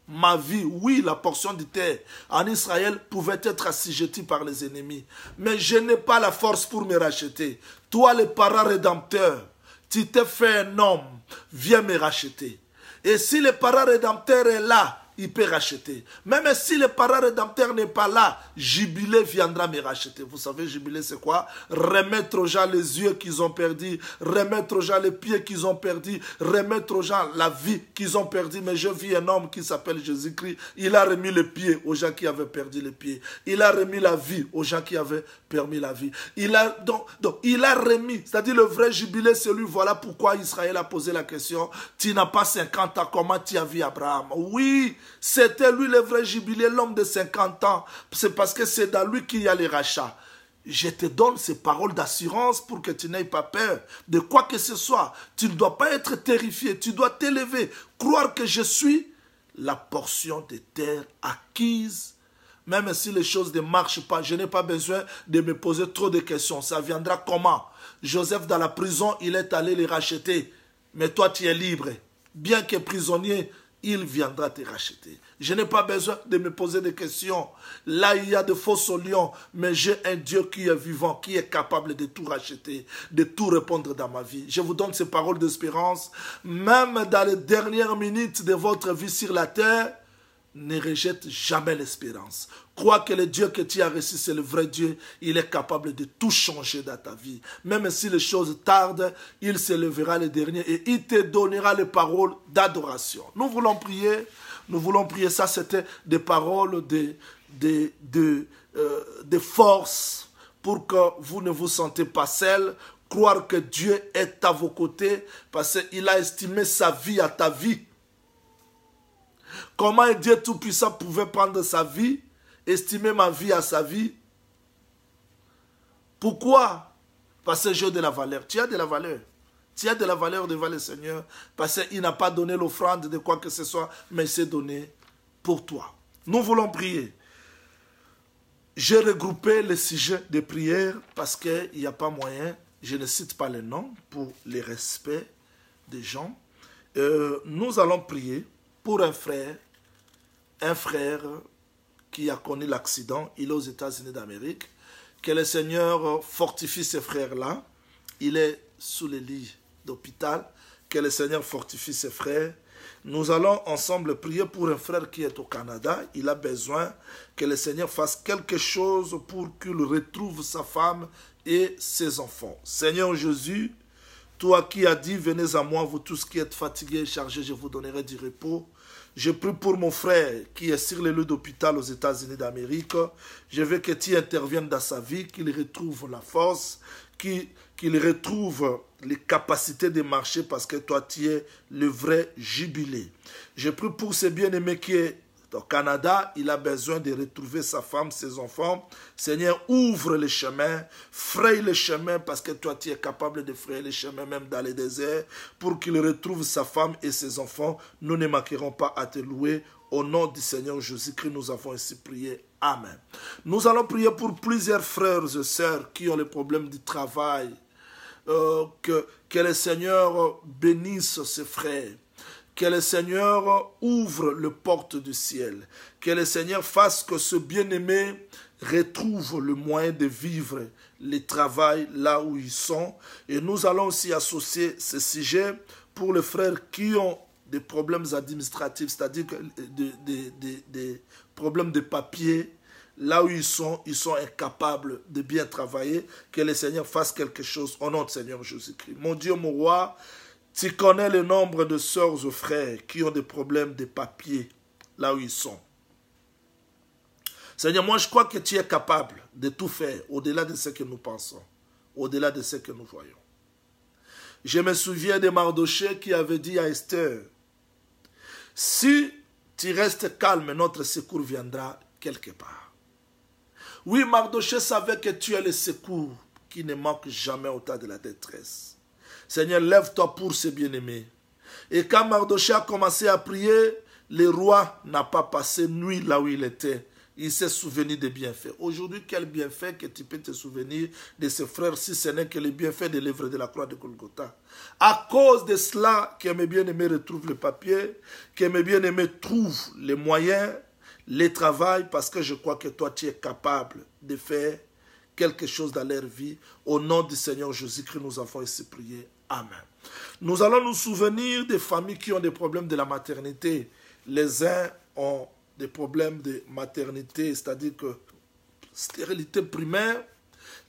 ma vie. Oui, la portion de terre en Israël pouvait être assujettie par les ennemis. Mais je n'ai pas la force pour me racheter. Toi, le parent rédempteur, tu t'es fait un homme, viens me racheter. Et si le parent rédempteur est là, il peut racheter. Même si le parent rédempteur n'est pas là, jubilé viendra me racheter. Vous savez, jubilé c'est quoi? Remettre aux gens les yeux qu'ils ont perdus, remettre aux gens les pieds qu'ils ont perdus, remettre aux gens la vie qu'ils ont perdue. Mais je vis un homme qui s'appelle Jésus-Christ. Il a remis les pieds aux gens qui avaient perdu les pieds. Il a remis la vie aux gens qui avaient permis la vie. Il a remis, c'est-à-dire le vrai jubilé, c'est lui. Voilà pourquoi Israël a posé la question. Tu n'as pas 50 ans, comment tu as vu Abraham? Oui, c'était lui le vrai jubilé, l'homme de 50 ans. C'est parce que c'est dans lui qu'il y a les rachats. Je te donne ces paroles d'assurance pour que tu n'aies pas peur de quoi que ce soit. Tu ne dois pas être terrifié, tu dois t'élever, croire que je suis la portion de terre acquise. Même si les choses ne marchent pas, je n'ai pas besoin de me poser trop de questions. Ça viendra comment? Joseph dans la prison, il est allé les racheter. Mais toi, tu es libre. Bien que prisonnier, il viendra te racheter. Je n'ai pas besoin de me poser des questions. Là, il y a de fausses lions, mais j'ai un Dieu qui est vivant, qui est capable de tout racheter, de tout répondre dans ma vie. Je vous donne ces paroles d'espérance. Même dans les dernières minutes de votre vie sur la terre, ne rejette jamais l'espérance. Crois que le Dieu que tu as reçu, c'est le vrai Dieu. Il est capable de tout changer dans ta vie. Même si les choses tardent, il se lèvera le dernier et il te donnera les paroles d'adoration. Nous voulons prier. Ça, c'était des paroles de force pour que vous ne vous sentez pas seul. Croire que Dieu est à vos côtés parce qu'il a estimé sa vie à ta vie. Comment un Dieu tout-puissant pouvait prendre sa vie, estimer ma vie à sa vie? Pourquoi? Parce que j'ai de la valeur. Tu as de la valeur. Tu as de la valeur devant le Seigneur parce qu'il n'a pas donné l'offrande de quoi que ce soit, mais il s'est donné pour toi. Nous voulons prier. J'ai regroupé les sujets de prière parce qu'il n'y a pas moyen. Je ne cite pas les noms pour le respect des gens. Nous allons prier pour un frère qui a connu l'accident. Il est aux États-Unis d'Amérique. Que le Seigneur fortifie ce frère-là. Il est sous le lit d'hôpital. Que le Seigneur fortifie ses frères. Nous allons ensemble prier pour un frère qui est au Canada. Il a besoin que le Seigneur fasse quelque chose pour qu'il retrouve sa femme et ses enfants. Seigneur Jésus, toi qui as dit, venez à moi, vous tous qui êtes fatigués et chargés, je vous donnerai du repos. Je prie pour mon frère qui est sur le lit d'hôpital aux États-Unis d'Amérique. Je veux que tu interviennes dans sa vie, qu'il retrouve la force, qu'il retrouve les capacités de marcher parce que toi, tu es le vrai jubilé. Je prie pour ce bien-aimé qui est au Canada. Il a besoin de retrouver sa femme, ses enfants. Seigneur, ouvre le chemin, fraye le chemin parce que toi, tu es capable de frayer le chemin même dans les déserts pour qu'il retrouve sa femme et ses enfants. Nous ne manquerons pas à te louer. Au nom du Seigneur Jésus-Christ, nous avons ainsi prié. Amen. Nous allons prier pour plusieurs frères et sœurs qui ont les problèmes du travail. Que le Seigneur bénisse ses frères. Que le Seigneur ouvre les portes du ciel. Que le Seigneur fasse que ce bien-aimé retrouve le moyen de vivre le travail là où ils sont. Et nous allons aussi associer ce sujet pour les frères qui ont des problèmes administratifs, c'est-à-dire des problèmes de papier, là où ils sont incapables de bien travailler, que le Seigneur fasse quelque chose au nom du Seigneur Jésus-Christ. Mon Dieu, mon roi, tu connais le nombre de sœurs ou frères qui ont des problèmes de papier, là où ils sont. Seigneur, moi je crois que tu es capable de tout faire, au-delà de ce que nous pensons, au-delà de ce que nous voyons. Je me souviens de Mardochée qui avait dit à Esther, si tu restes calme, notre secours viendra quelque part. Oui, Mardochée savait que tu es le secours qui ne manque jamais au temps de la détresse. Seigneur, lève-toi pour ces bien-aimés. Et quand Mardochée a commencé à prier, le roi n'a pas passé nuit là où il était. Il s'est souvenu des bienfaits. Aujourd'hui, quel bienfait que tu peux te souvenir de ses frères si ce n'est que les bienfaits de l'œuvre de la croix de Golgotha. À cause de cela, que mes bien-aimés retrouvent le papier, que mes bien-aimés trouvent les moyens, les travail, parce que je crois que toi, tu es capable de faire quelque chose dans leur vie. Au nom du Seigneur Jésus-Christ, nous avons ici prié. Amen. Nous allons nous souvenir des familles qui ont des problèmes de la maternité. Les uns ont des problèmes de maternité, c'est-à-dire que stérilité primaire,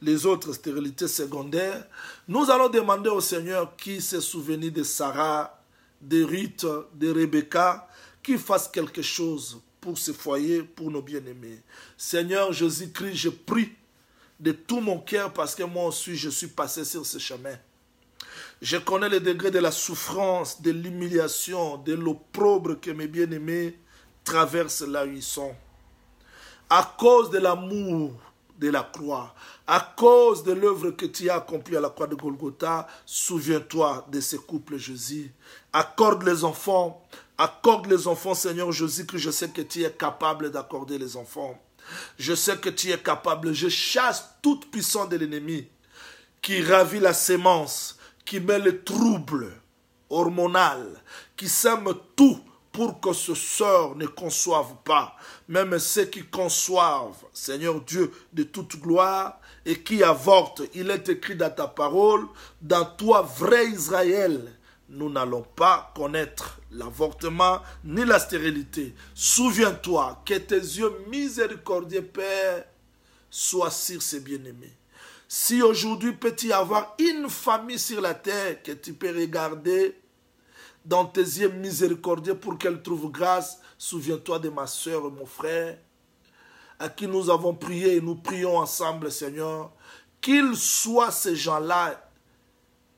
les autres stérilité secondaire. Nous allons demander au Seigneur qui s'est souvenu de Sarah, de Ruth, de Rebecca, qui fasse quelque chose pour ce foyer, pour nos bien-aimés. Seigneur Jésus-Christ, je prie de tout mon cœur parce que moi aussi je suis passé sur ce chemin. Je connais le degré de la souffrance, de l'humiliation, de l'opprobre que mes bien-aimés traversent là où ils sont. À cause de l'amour de la croix, à cause de l'œuvre que tu as accomplie à la croix de Golgotha, souviens-toi de ce couple Jésus. Accorde les enfants, Seigneur Jésus, que je sais que tu es capable d'accorder les enfants. Je sais que tu es capable. Je chasse toute puissance de l'ennemi qui ravit la sémence, qui met le trouble hormonal, qui sème tout pour que ce sort ne conçoive pas. Même ceux qui conçoivent, Seigneur Dieu de toute gloire, et qui avortent, il est écrit dans ta parole, dans toi, vrai Israël, nous n'allons pas connaître l'avortement ni la stérilité. Souviens-toi que tes yeux miséricordieux, Père, soient sur ces bien-aimés. Si aujourd'hui peut-il y avoir une famille sur la terre que tu peux regarder dans tes yeux miséricordieux pour qu'elle trouve grâce, souviens-toi de ma soeur et mon frère, à qui nous avons prié et nous prions ensemble, Seigneur, qu'ils soient ces gens-là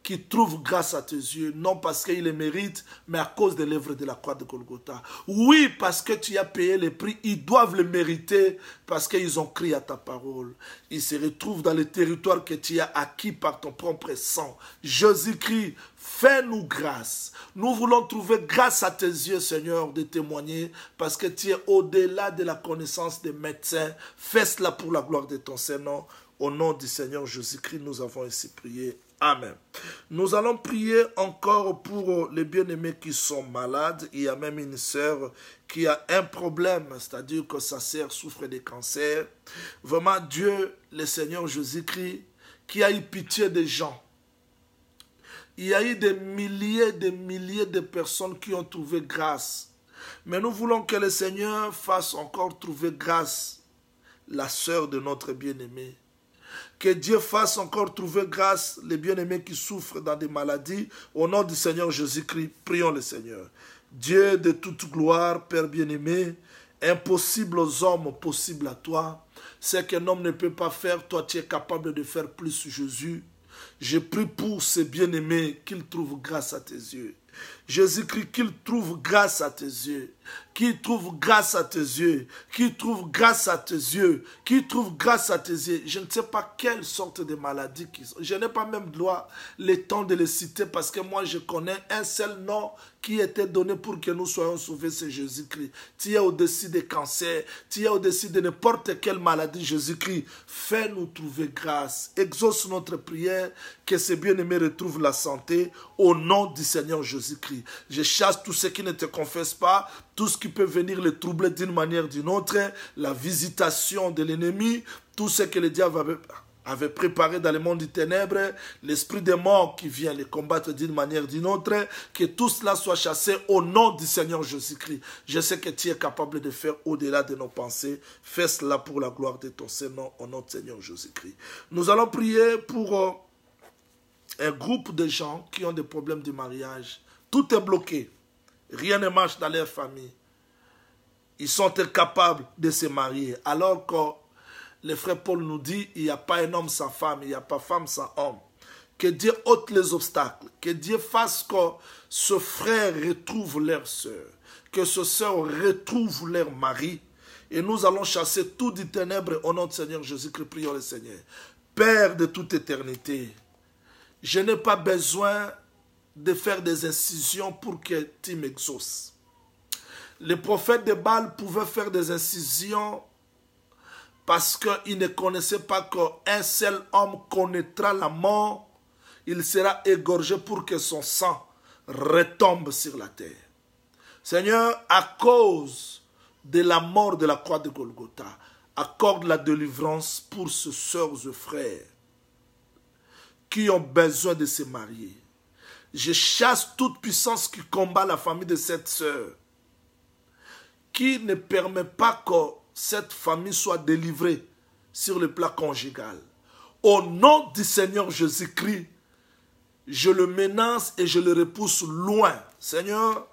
qui trouvent grâce à tes yeux, non parce qu'ils les méritent, mais à cause de l'œuvre de la croix de Golgotha. Oui, parce que tu as payé le prix, ils doivent le mériter parce qu'ils ont crié à ta parole. Ils se retrouvent dans le territoire que tu as acquis par ton propre sang. Jésus-Christ, fais-nous grâce. Nous voulons trouver grâce à tes yeux, Seigneur, de témoigner parce que tu es au-delà de la connaissance des médecins. Fais cela pour la gloire de ton Seigneur. Au nom du Seigneur Jésus-Christ, nous avons ainsi prié. Amen. Nous allons prier encore pour les bien-aimés qui sont malades. Il y a même une sœur qui a un problème, c'est-à-dire que sa sœur souffre de cancer. Vraiment, Dieu, le Seigneur Jésus-Christ, qui a eu pitié des gens. Il y a eu des milliers de personnes qui ont trouvé grâce. Mais nous voulons que le Seigneur fasse encore trouver grâce la sœur de notre bien-aimé. Que Dieu fasse encore trouver grâce les bien-aimés qui souffrent dans des maladies. Au nom du Seigneur Jésus-Christ, prions le Seigneur. Dieu de toute gloire, Père bien-aimé, impossible aux hommes, possible à toi. Ce qu'un homme ne peut pas faire, toi tu es capable de faire plus, Jésus. Je prie pour ces bien-aimés qu'ils trouvent grâce à tes yeux. Jésus-Christ, qu'il trouve grâce à tes yeux, qu'il trouve grâce à tes yeux, qu'il trouve grâce à tes yeux, qu'il trouve grâce à tes yeux. Je ne sais pas quelle sorte de maladie qu'ils ont. Je n'ai pas même droit le temps de les citer parce que moi je connais un seul nom qui était donné pour que nous soyons sauvés, c'est Jésus-Christ. Tu es au-dessus des cancers, tu es au-dessus de n'importe quelle maladie, Jésus-Christ. Fais-nous trouver grâce. Exauce notre prière, que ces bien-aimés retrouvent la santé au nom du Seigneur Jésus-Christ. Je chasse tous ceux qui ne te confessent pas, tout ce qui peut venir les troubler d'une manière ou d'une autre, la visitation de l'ennemi, tout ce que le diable avait préparé dans le monde du ténèbre, l'esprit des morts qui vient les combattre d'une manière ou d'une autre, que tout cela soit chassé au nom du Seigneur Jésus-Christ. Je sais que tu es capable de faire au-delà de nos pensées. Fais cela pour la gloire de ton Seigneur, au nom du Seigneur Jésus-Christ. Nous allons prier pour un groupe de gens qui ont des problèmes de mariage. Tout est bloqué. Rien ne marche dans leur famille. Ils sont incapables de se marier. Alors que le frère Paul nous dit, il n'y a pas un homme sans femme, il n'y a pas femme sans homme. Que Dieu ôte les obstacles, que Dieu fasse que ce frère retrouve leur soeur, que ce soeur retrouve leur mari. Et nous allons chasser tout du ténèbre au nom du Seigneur Jésus-Christ. Prions le Seigneur. Père de toute éternité, je n'ai pas besoin de faire des incisions pour que tu m'exauces. Les prophètes de Baal pouvaient faire des incisions parce qu'ils ne connaissaient pas qu'un seul homme connaîtra la mort, il sera égorgé pour que son sang retombe sur la terre. Seigneur, à cause de la mort de la croix de Golgotha, accorde la délivrance pour ces sœurs et frères qui ont besoin de se marier. Je chasse toute puissance qui combat la famille de cette sœur, qui ne permet pas que cette famille soit délivrée sur le plan conjugal. Au nom du Seigneur Jésus-Christ, je le menace et je le repousse loin. Seigneur,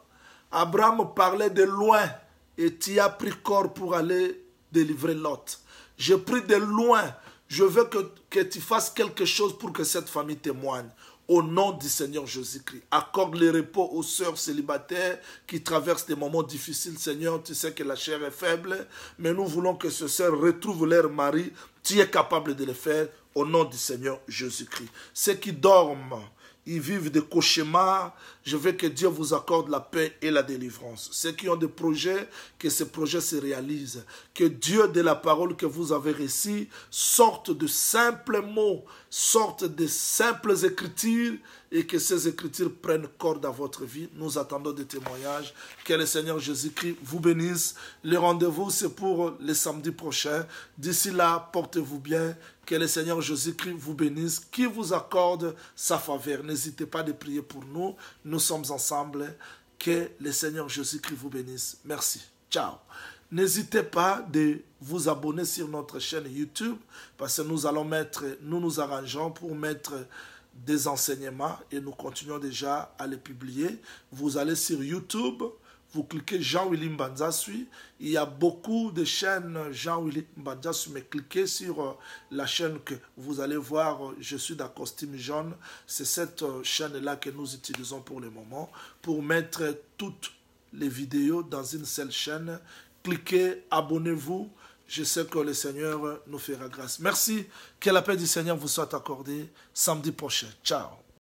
Abraham parlait de loin et tu as pris corps pour aller délivrer Lot. Je prie de loin, je veux que tu fasses quelque chose pour que cette famille témoigne. Au nom du Seigneur Jésus-Christ, accorde le repos aux sœurs célibataires qui traversent des moments difficiles. Seigneur, tu sais que la chair est faible, mais nous voulons que ces sœurs retrouvent leur mari. Tu es capable de le faire au nom du Seigneur Jésus-Christ. Ceux qui dorment, ils vivent des cauchemars. Je veux que Dieu vous accorde la paix et la délivrance. Ceux qui ont des projets, que ces projets se réalisent. Que Dieu, de la parole que vous avez reçue, sorte de simples mots, sorte de simples écritures, et que ces écritures prennent corps dans votre vie. Nous attendons des témoignages. Que le Seigneur Jésus-Christ vous bénisse. Le rendez-vous, c'est pour le samedi prochain. D'ici là, portez-vous bien. Que le Seigneur Jésus-Christ vous bénisse, qui vous accorde sa faveur. N'hésitez pas de prier pour nous. Nous sommes ensemble. Que le Seigneur Jésus-Christ vous bénisse. Merci. Ciao. N'hésitez pas de vous abonner sur notre chaîne YouTube parce que nous nous arrangeons pour mettre des enseignements et nous continuons déjà à les publier. Vous allez sur YouTube, vous cliquez Jean-Willy Mbanza-Sui. Il y a beaucoup de chaînes Jean-Willy Mbanza-Sui, mais cliquez sur la chaîne que vous allez voir, je suis dans costume jaune. C'est cette chaîne-là que nous utilisons pour le moment pour mettre toutes les vidéos dans une seule chaîne. Cliquez, abonnez-vous. Je sais que le Seigneur nous fera grâce. Merci. Que la paix du Seigneur vous soit accordée samedi prochain. Ciao.